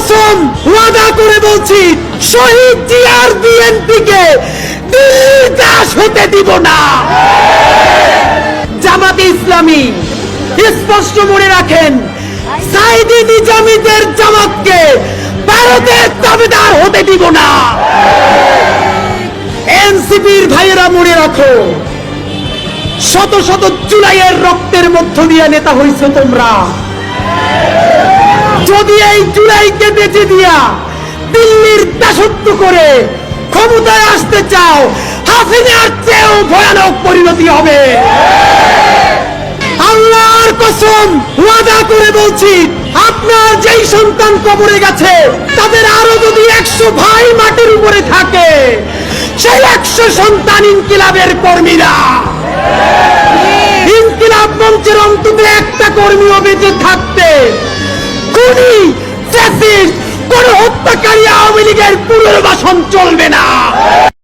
কসম ওয়াদা করে বলছি, শহীদ জিয়ার বিএনপিকে দিল্লির দাস হতে দিব না। জামাতে ইসলামী স্পষ্ট মনে রাখেন, সাইদি নিজামীদের জামাতকে ভারতের তাবেদার হতে দিব না। এনসিপির ভাইয়েরা মনে রাখো, শত শত জুলাইয়ের রক্তের মধ্য দিয়ে নেতা হইছো তোমরা। যদি এই জুলাইকে বেঁচে দিয়া দিল্লির দাসত্ব করে ক্ষমতায় আসতে চাও, হাসিনার চেয়েও ভয়ানক পরিণতি হবে। আল্লাহর কসম ওয়াদা করে বলছি, আপনার যেই সন্তান কবরে গেছে, তাদের আরো যদি 100 ভাই মাটির উপরে থাকে, সেই 100 সন্তান ইনকিলাবের কর্মীরা। ইনকিলাব মঞ্চের অন্তত একটা কর্মীও বেঁচে থাকতে খুনি, ফ্যাসিস্ট, কোন হত্যাকারী আওয়ামী লীগের পুনর্বাসন চলবে না।